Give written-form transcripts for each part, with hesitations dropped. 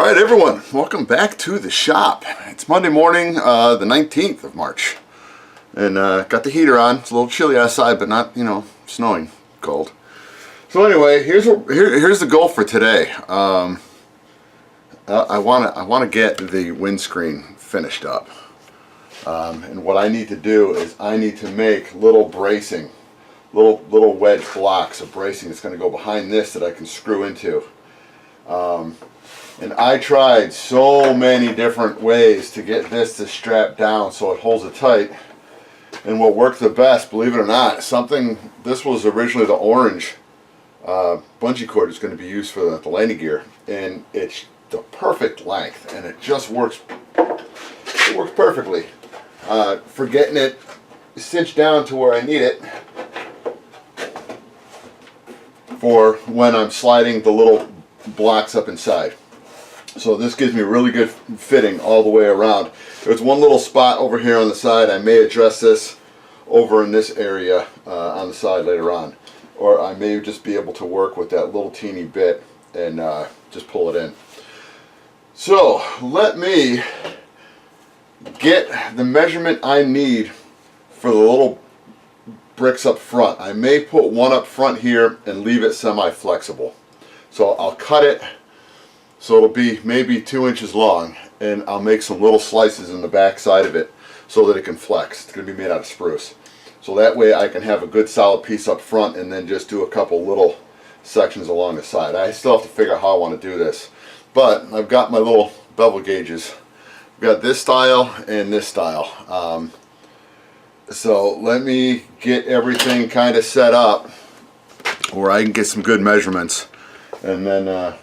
Alright everyone, welcome back to the shop. It's Monday morning, the 19th of March. And got the heater on. It's a little chilly outside, but not, snowing cold. So anyway, here's the goal for today. I want to get the windscreen finished up. And what I need to do is I need to make little bracing, little wedge blocks of bracing that's going to go behind this that I can screw into. And I tried so many different ways to get this to strap down so it holds it tight. And what worked the best, believe it or not, this was originally the orange bungee cord is going to be used for the landing gear. And it's the perfect length, and it just works. It works perfectly. For getting it cinched down to where I need it for when I'm sliding the little blocks up inside. So this gives me really good fitting all the way around. There's one little spot over here on the side. I may address this over in this area on the side later on. Or I may just be able to work with that little teeny bit and just pull it in. So let me get the measurement I need for the little bricks up front. I may put one up front here and leave it semi-flexible. So I'll cut it so it'll be maybe 2 inches long, and I'll make some little slices in the back side of it so that it can flex. It's going to be made out of spruce. So that way I can have a good solid piece up front and then just do a couple little sections along the side. I still have to figure out how I want to do this. But I've got my little bevel gauges. I've got this style and this style. So let me get everything kind of set up where I can get some good measurements. And then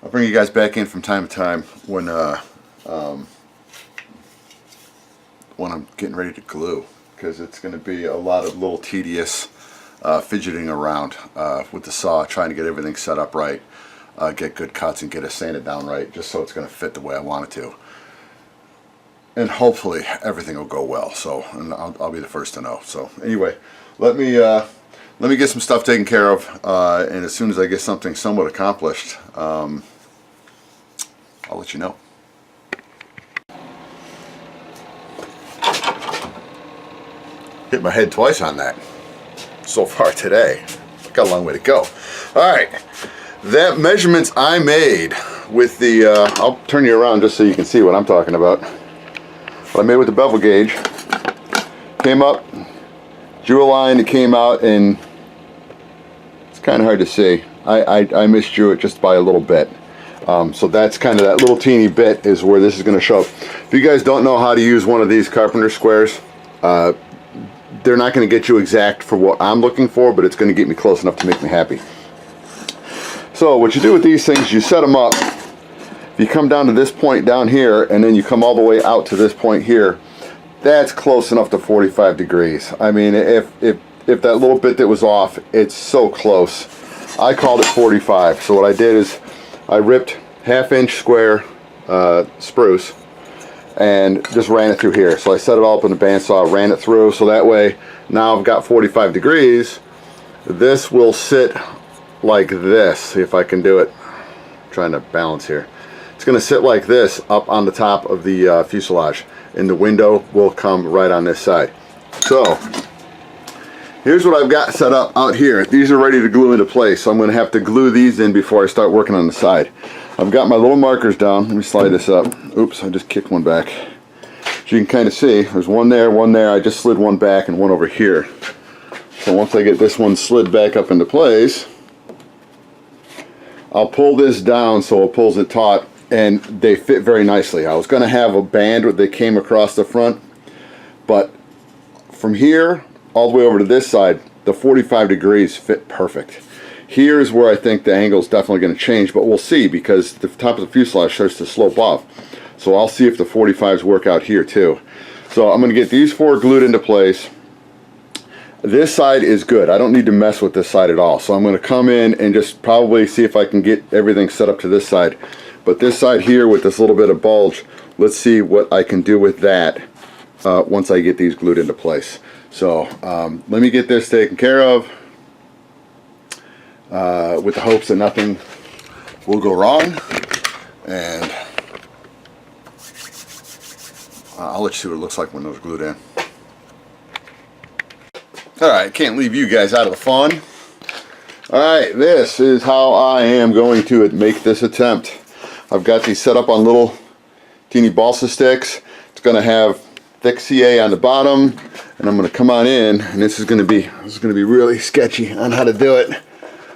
I'll bring you guys back in from time to time when I'm getting ready to glue, because it's going to be a lot of little tedious fidgeting around with the saw, trying to get everything set up right, get good cuts and get it sanded down right, just so it's going to fit the way I want it to. And hopefully everything will go well. So, and I'll be the first to know. So anyway, let me get some stuff taken care of, and as soon as I get something somewhat accomplished, I'll let you know. Hit my head twice on that so far today. Got a long way to go. Alright, that measurements I made with the, I'll turn you around just so you can see what I'm talking about. What I made with the bevel gauge, came up, drew a line, it came out, and it's kind of hard to see. I misdrew it just by a little bit. So that's kind of that little teeny bit is where this is going to show up. If you guys don't know how to use one of these carpenter squares, they're not going to get you exact for what I'm looking for, but it's going to get me close enough to make me happy. So what you do with these things, you set them up. If you come down to this point down here, and then you come all the way out to this point here, that's close enough to 45 degrees. I mean, if that little bit that was off, it's so close. I called it 45. So what I did is I ripped 1/2 inch square spruce and just ran it through here. So I set it all up in the bandsaw, ran it through, so that way now I've got 45 degrees. This will sit like this. See if I can do it. I'm trying to balance here. It's going to sit like this up on the top of the fuselage, and the window will come right on this side. So here's what I've got set up out here. These are ready to glue into place, so I'm going to have to glue these in before I start working on the side. I've got my little markers down. Let me slide this up. Oops, I just kicked one back. As you can kind of see, there's one there, one there. I just slid one back and one over here. So once I get this one slid back up into place, I'll pull this down so it pulls it taut, and they fit very nicely. I was going to have a band that came across the front, but from here all the way over to this side, the 45 degrees fit perfect. Here's where I think the angle is definitely going to change, but we'll see, because the top of the fuselage starts to slope off. So I'll see if the 45s work out here too. So I'm going to get these 4 glued into place. This side is good. I don't need to mess with this side at all. So I'm going to come in and just probably see if I can get everything set up to this side. But this side here with this little bit of bulge, let's see what I can do with that once I get these glued into place. So let me get this taken care of. with the hopes that nothing will go wrong. And I'll let you see what it looks like when those are glued in. Alright, can't leave you guys out of the fun. Alright, this is how I am going to make this attempt. I've got these set up on little teeny balsa sticks. It's going to have thick CA on the bottom, and I'm going to come on in, and this is going to be really sketchy on how to do it.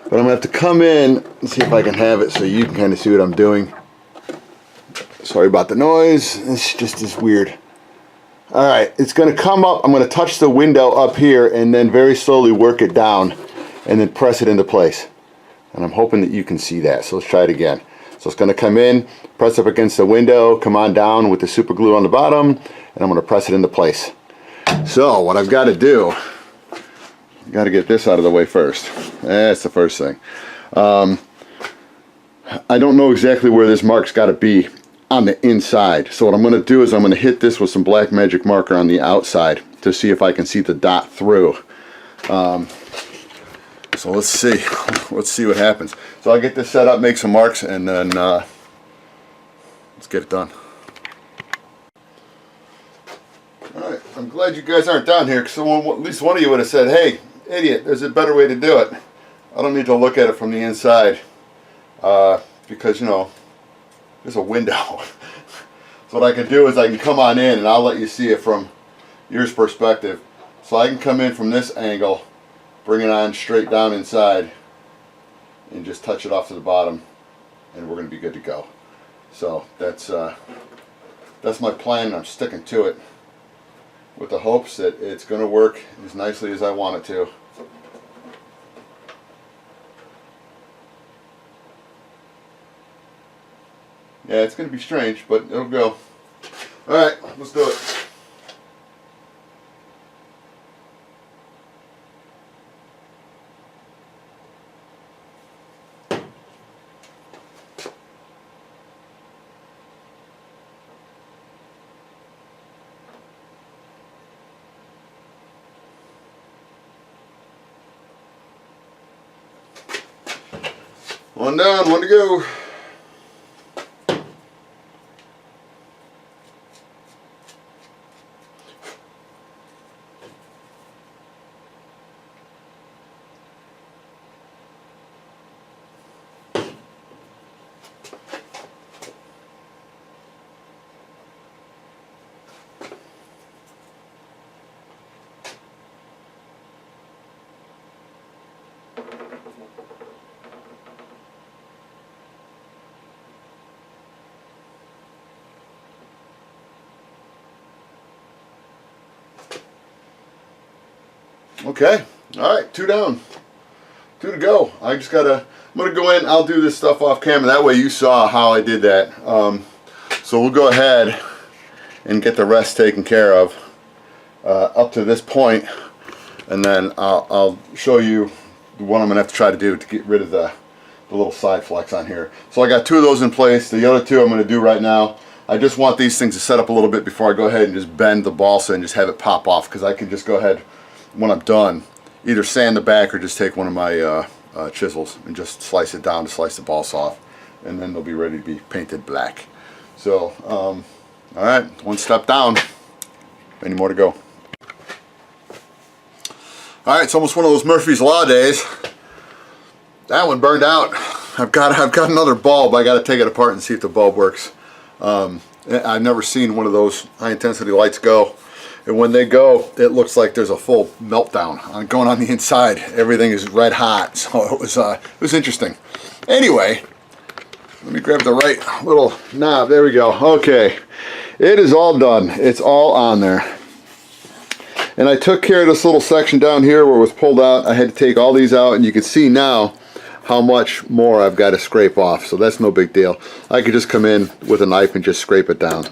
But I'm going to have to come in and see if I can have it so you can kind of see what I'm doing. Sorry about the noise. It's just as weird. Alright, it's going to come up. I'm going to touch the window up here and then very slowly work it down and then press it into place. And I'm hoping that you can see that. So let's try it again. So it's going to come in, press up against the window, come on down with the super glue on the bottom, and I'm going to press it into place. So what I've got to do, I've got to get this out of the way first. That's the first thing. I don't know exactly where this mark's got to be on the inside. So what I'm going to do is I'm going to hit this with some black magic marker on the outside to see if I can see the dot through. So let's see what happens. So I'll get this set up, make some marks, and then let's get it done. Alright, I'm glad you guys aren't down here, because at least one of you would have said, hey, idiot, there's a better way to do it. I don't need to look at it from the inside, because, you know, there's a window. So what I can do is I can come on in, and I'll let you see it from your perspective. So I can come in from this angle, bring it on straight down inside, and just touch it off to the bottom, and we're going to be good to go. So that's my plan, and I'm sticking to it with the hopes that it's going to work as nicely as I want it to. Yeah, it's going to be strange, but it'll go. Alright, let's do it. One down, one to go. Okay, alright, 2 down, 2 to go. I'm gonna go in, I'll do this stuff off camera, that way you saw how I did that. So we'll go ahead and get the rest taken care of up to this point, and then I'll show you what I'm gonna have to try to do to get rid of the little side flex on here. So I got 2 of those in place. The other 2 I'm gonna do right now. I just want these things to set up a little bit before I go ahead and just bend the balsa and just have it pop off, because I can just go ahead when I'm done, either sand the back or just take one of my chisels and just slice it down to slice the balsa off, and then they'll be ready to be painted black. So, alright, 1 step down, any more to go. Alright, it's almost one of those Murphy's Law days. That one burned out. I've got another bulb. I got to take it apart and see if the bulb works. I've never seen one of those high intensity lights go. And when they go, it looks like there's a full meltdown going on the inside. Everything is red hot, so it was interesting. Anyway, let me grab the right little knob. There we go. Okay, it is all done. It's all on there. And I took care of this little section down here where it was pulled out. I had to take all these out, and you can see now how much more I've got to scrape off. So that's no big deal. I could just come in with a knife and just scrape it down.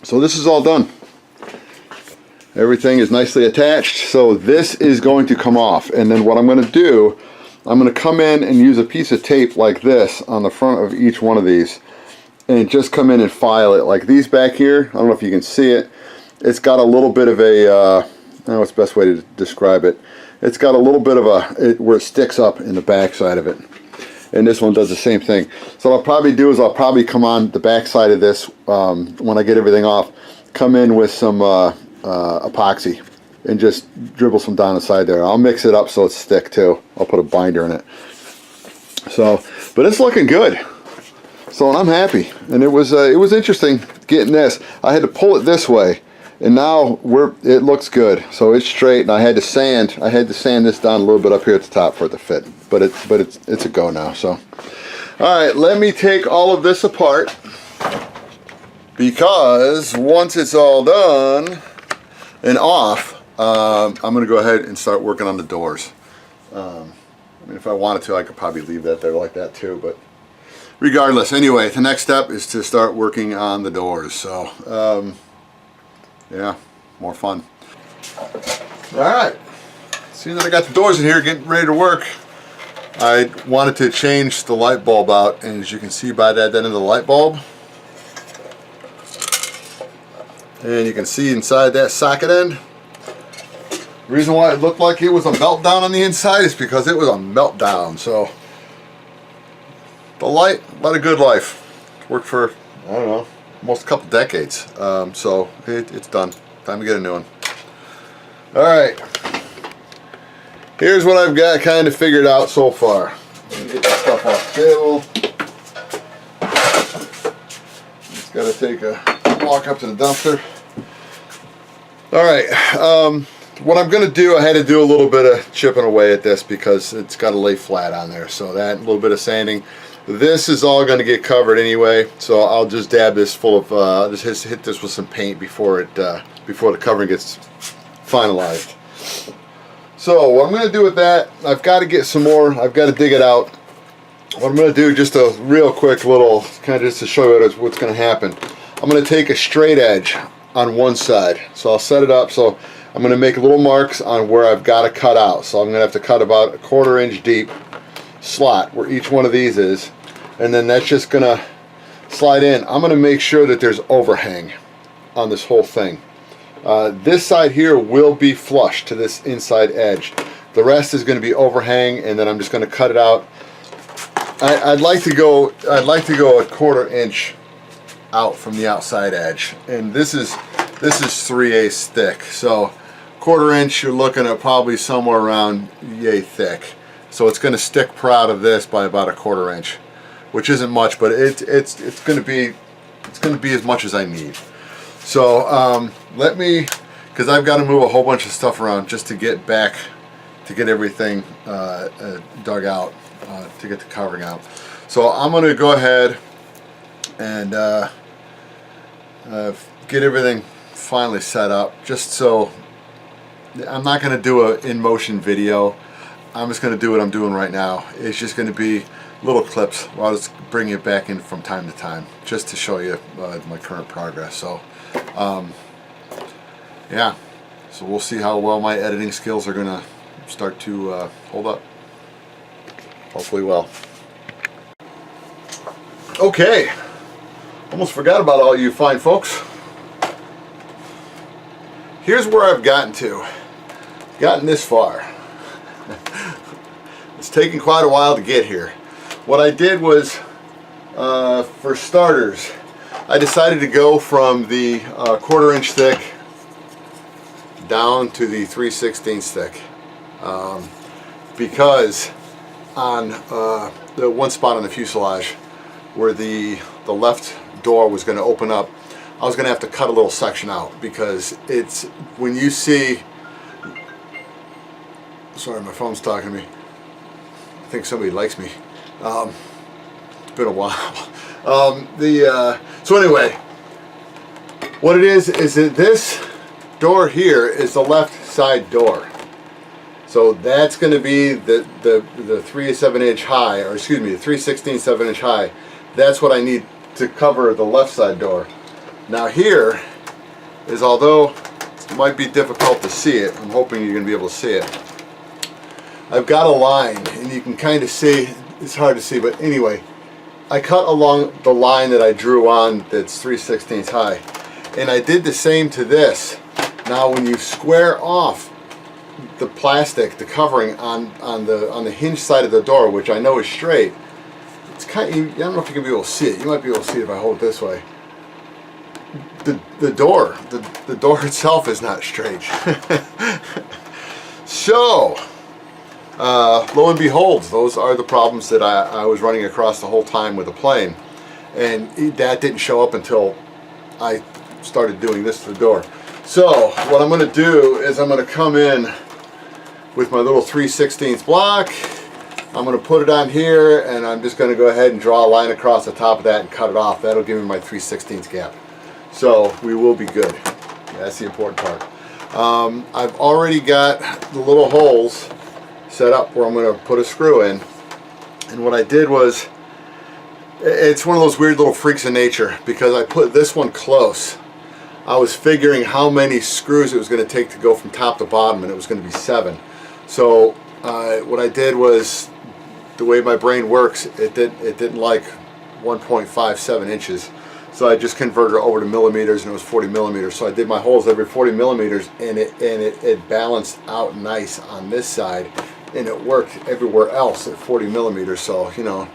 So this is all done. Everything is nicely attached. So this is going to come off. And then what I'm going to do, I'm going to come in and use a piece of tape like this on the front of each one of these. And just come in and file it. Like these back here, I don't know if you can see it. It's got a little bit of a, I don't know what's the best way to describe it. It's got a little bit of where it sticks up in the back side of it. and this one does the same thing. So what I'll probably do is I'll probably come on the back side of this when I get everything off, come in with some epoxy and just dribble some down the side there. I'll mix it up so it's thick too. I'll put a binder in it. So, but it's looking good. So, and I'm happy. And it was interesting getting this. I had to pull it this way, and now it looks good. So it's straight, and I had to sand this down a little bit up here at the top for it to fit. But it's a go now. So, all right, let me take all of this apart, because once it's all done and off, I'm going to go ahead and start working on the doors. I mean, if I wanted to, I could probably leave that there like that too, but regardless, anyway, the next step is to start working on the doors. So, yeah, more fun. All right, seeing that I got the doors in here getting ready to work, I wanted to change the light bulb out, and as you can see by that end of the light bulb, and you can see inside that socket end, the reason why it looked like it was a meltdown on the inside is because it was a meltdown. So the light led a good life. It's worked for, I don't know, almost a couple decades. So it's done. Time to get a new one. Alright, here's what I've got kind of figured out so far. Get this stuff off the table. Just got to take a walk up to the dumpster. Alright, what I'm going to do, I had to do a little bit of chipping away at this because it's got to lay flat on there. So that, a little bit of sanding. This is all going to get covered anyway, so I'll just dab this full of, just hit this with some paint before the covering gets finalized. So what I'm going to do with that, I've got to get some more, I've got to dig it out. What I'm going to do, just a real quick little, kind of just to show you what's going to happen. I'm going to take a straight edge on one side. So I'll set it up, so I'm going to make little marks on where I've got to cut out. So I'm going to have to cut about a 1/4 inch deep slot where each one of these is, and then that's just going to slide in. I'm going to make sure that there's overhang on this whole thing. This side here will be flush to this inside edge. The rest is going to be overhang, and then I'm just going to cut it out. I'd like to go a 1/4 inch out from the outside edge, and this is 3/8 thick. So 1/4 inch, you're looking at probably somewhere around yay thick. So it's going to stick proud of this by about a 1/4 inch, which isn't much, but it's going to be as much as I need. So let me, because I've got to move a whole bunch of stuff around just to get everything dug out, to get the covering out. So I'm going to go ahead and get everything finally set up, just so I'm not going to do an in-motion video. I'm just going to do what I'm doing right now. It's just going to be little clips where I'll just bring it back in from time to time, just to show you my current progress. So yeah, so we'll see how well my editing skills are going to start to hold up. Hopefully well. Okay, almost forgot about all you fine folks. Here's where I've gotten this far. It's taken quite a while to get here. What I did was, for starters, I decided to go from the 1/4 inch thick down to the 3/16 thick, because on the one spot on the fuselage where the left door was going to open up, I was going to have to cut a little section out, because it's, when you see, sorry, my phone's talking to me. I think somebody likes me. It's been a while. So anyway, what it is that this door here is the left side door. So that's going to be the 3/7 inch high, or excuse me, the 3/16 7-inch high. That's what I need to cover the left side door. Now here is, although it might be difficult to see it, I'm hoping you're going to be able to see it. I've got a line, and you can kind of see, it's hard to see, but anyway, I cut along the line that I drew on that's 3/16 high, and I did the same to this. Now when you square off the plastic, the covering on the hinge side of the door, which I know is straight, it's kind of, I don't know if you can be able to see it. You might be able to see it if I hold it this way. The door itself is not straight. So, lo and behold, those are the problems that I was running across the whole time with the plane. And that didn't show up until I started doing this to the door. So, what I'm going to do is I'm going to come in with my little 3/16 block. I'm going to put it on here, and I'm just going to go ahead and draw a line across the top of that and cut it off. That'll give me my 3/16 gap. So we will be good. That's the important part. I've already got the little holes set up where I'm going to put a screw in. And what I did was, it's one of those weird little freaks of nature, because I put this one close. I was figuring how many screws it was going to take to go from top to bottom, and it was going to be 7. So what I did was, the way my brain works, it didn't like 1.57 inches. So I just converted it over to millimeters, and it was 40 millimeters. So I did my holes every 40 millimeters, and it balanced out nice on this side, and it worked everywhere else at 40 millimeters. So, you know,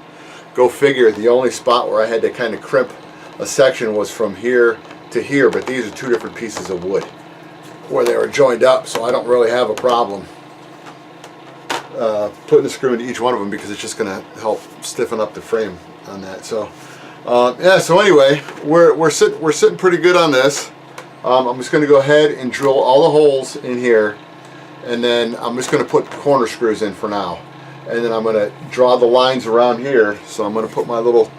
go figure. The only spot where I had to kind of crimp a section was from here to here, but these are 2 different pieces of wood where they were joined up, so I don't really have a problem putting a screw into each one of them, because it's just going to help stiffen up the frame on that. So yeah, so anyway, we're sitting pretty good on this. I'm just going to go ahead and drill all the holes in here, and then I'm just going to put corner screws in for now, and then I'm going to draw the lines around here. So I'm going to put my little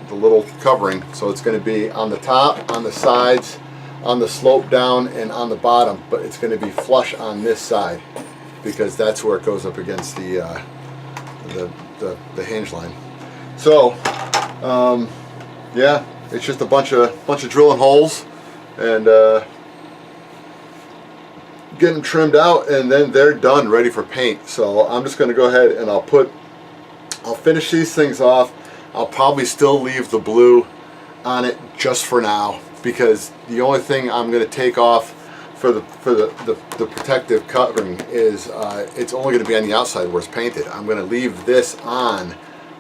covering, so it's going to be on the top, on the sides, on the slope down, and on the bottom, but it's going to be flush on this side, because that's where it goes up against the hinge line. So yeah, it's just a bunch of drilling holes and getting them trimmed out, and then they're done, ready for paint. So I'm just going to go ahead and I'll finish these things off. I'll probably still leave the blue on it just for now, because the only thing I'm going to take off for the protective covering is it's only going to be on the outside where it's painted. I'm going to leave this on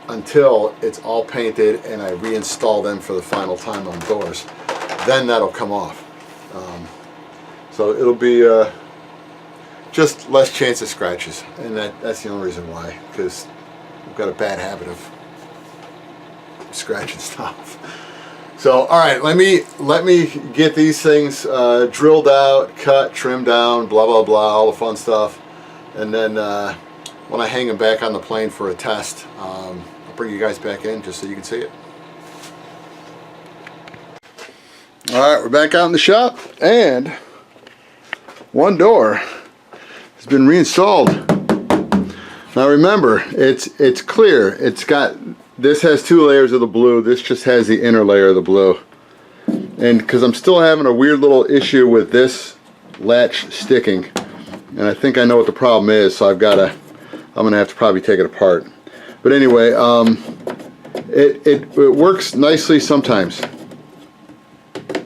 until it's all painted and I reinstall them for the final time on doors. Then that'll come off. So it'll be just less chance of scratches, and that's the only reason why, because I've got a bad habit of scratching stuff. So all right, let me get these things drilled out, cut, trimmed down, blah blah blah, all the fun stuff, and then when I hang them back on the plane for a test, I'll bring you guys back in just so you can see it. Alright, we're back out in the shop, and one door has been reinstalled. Now remember, it's clear. This has 2 layers of the blue, this just has the inner layer of the blue. And because I'm still having a weird little issue with this latch sticking, and I think I know what the problem is, so I'm gonna have to probably take it apart. But anyway, it works nicely sometimes.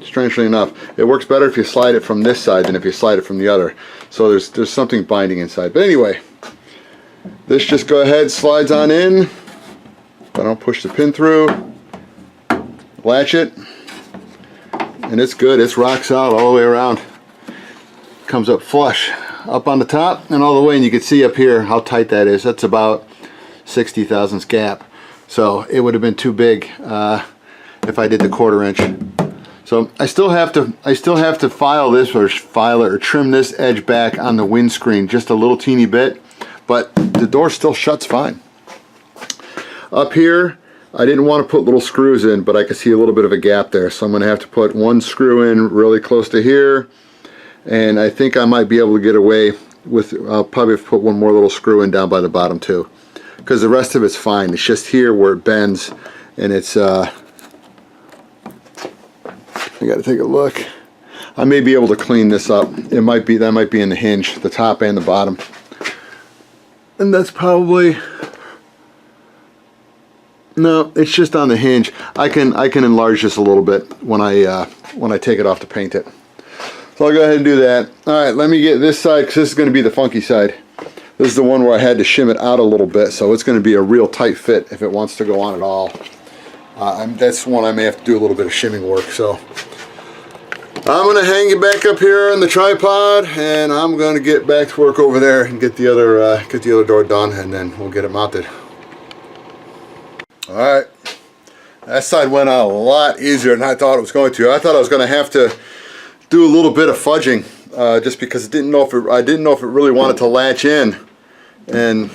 Strangely enough, it works better if you slide it from this side than if you slide it from the other. So there's something binding inside. But anyway, this just go ahead, slides on in. I don't push the pin through. Latch it, and it's good. It rocks out all the way around. Comes up flush, up on the top and all the way, and you can see up here how tight that is. That's about 60 thousandths gap. So it would have been too big if I did the 1/4 inch. So I still have to file this or trim this edge back on the windscreen just a little teeny bit, but the door still shuts fine. Up here, I didn't want to put little screws in, but I could see a little bit of a gap there, so I'm going to have to put 1 screw in really close to here, and I think I might be able to get away with, I'll probably put 1 more little screw in down by the bottom too, because the rest of it's fine. It's just here where it bends, and it's I got to take a look. I may be able to clean this up. That might be in the hinge, the top and the bottom, and that's probably, no, it's just on the hinge. I can enlarge this a little bit when I take it off to paint it. So I'll go ahead and do that. All right, let me get this side, because this is going to be the funky side. This is the one where I had to shim it out a little bit, so it's going to be a real tight fit if it wants to go on at all. That's one I may have to do a little bit of shimming work. So I'm going to hang it back up here on the tripod, and I'm going to get back to work over there and get the other door done, and then we'll get it mounted. All right, that side went out a lot easier than I thought it was going to. I thought I was going to have to do a little bit of fudging, just because I didn't know if it really wanted to latch in, and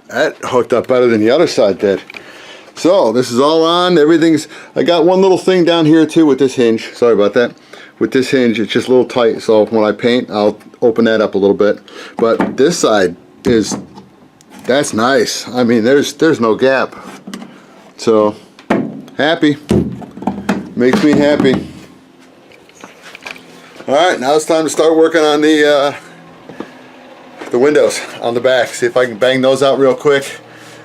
that hooked up better than the other side did. So this is all on. I got one little thing down here too with this hinge. Sorry about that. With this hinge, it's just a little tight, so when I paint, I'll open that up a little bit. But this side that's nice. I mean, there's no gap. So happy. Makes me happy. All right, now it's time to start working on the windows on the back. See if I can bang those out real quick,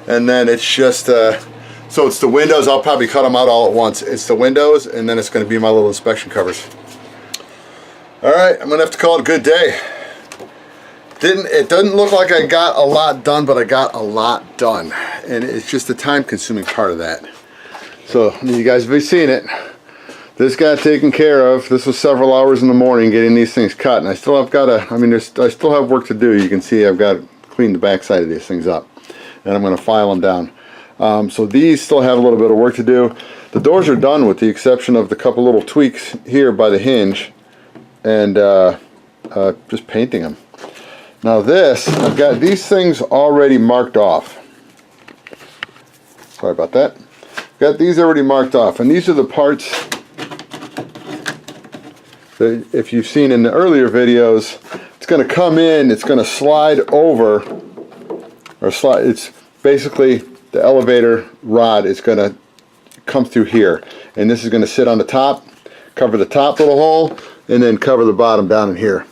and then it's just so it's the windows. I'll probably cut them out all at once. It's the windows, and then it's going to be my little inspection covers. All right, I'm gonna have to call it a good day. It doesn't look like I got a lot done, but I got a lot done, and it's just the time-consuming part of that. So you guys have seen it. This got taken care of. This was several hours in the morning getting these things cut, and I still have I still have work to do. You can see I've got to clean the back side of these things up, and I'm going to file them down. So these still have a little bit of work to do. The doors are done with the exception of the couple little tweaks here by the hinge, and just painting them. Now I've got these things already marked off. Sorry about that. Got these already marked off, and these are the parts that, if you've seen in the earlier videos, it's going to come in, it's going to slide over, or slide. It's basically the elevator rod is going to come through here, and this is going to sit on the top, cover the top little hole, and then cover the bottom down in here.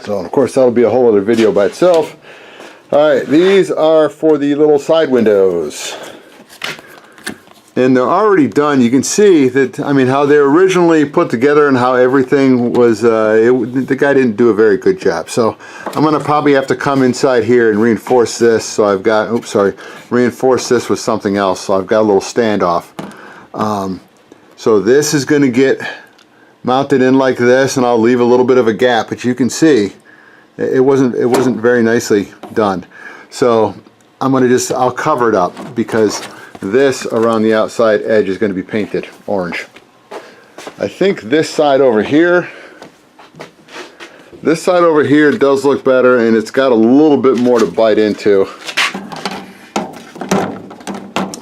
So of course that'll be a whole other video by itself. Alright, these are for the little side windows, and they're already done. You can see that, I mean, how they're originally put together and how everything was, the guy didn't do a very good job. So I'm going to probably have to come inside here and reinforce this. So I've got, reinforce this with something else. So I've got a little standoff. So this is going to get mounted in like this, and I'll leave a little bit of a gap, but you can see it wasn't very nicely done. So I'm going to I'll cover it up, because this around the outside edge is going to be painted orange. I think this side over here does look better, and it's got a little bit more to bite into.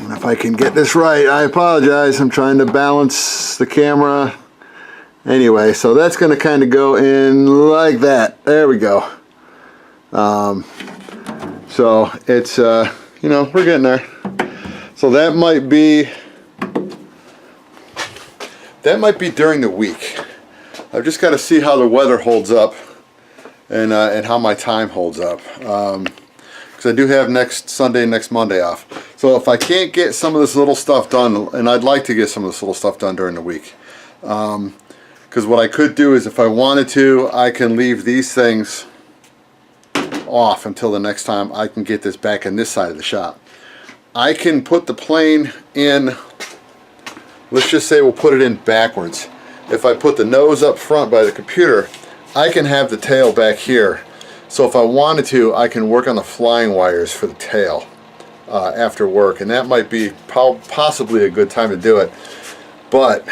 And if I can get this right, I apologize, I'm trying to balance the camera. Anyway, so that's going to kind of go in like that. There we go. So it's you know, we're getting there. So that might be during the week. I've just got to see how the weather holds up, and how my time holds up, because I do have next Sunday, next Monday off. So if I can't get some of this little stuff done, and I'd like to get some of this little stuff done during the week, because what I could do is, if I wanted to, I can leave these things off until the next time I can get this back in this side of the shop. I can put the plane in, let's just say we'll put it in backwards. If I put the nose up front by the computer, I can have the tail back here. So if I wanted to, I can work on the flying wires for the tail after work, and that might be possibly a good time to do it. But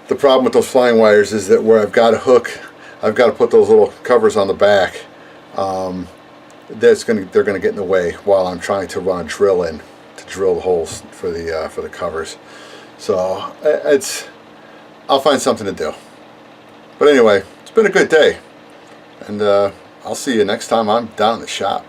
the problem with those flying wires is that where I've got a hook, I've got to put those little covers on the back. They're going to get in the way while I'm trying to run a drill in to drill the holes for the covers. So I'll find something to do. But anyway, it's been a good day, and I'll see you next time I'm down in the shop.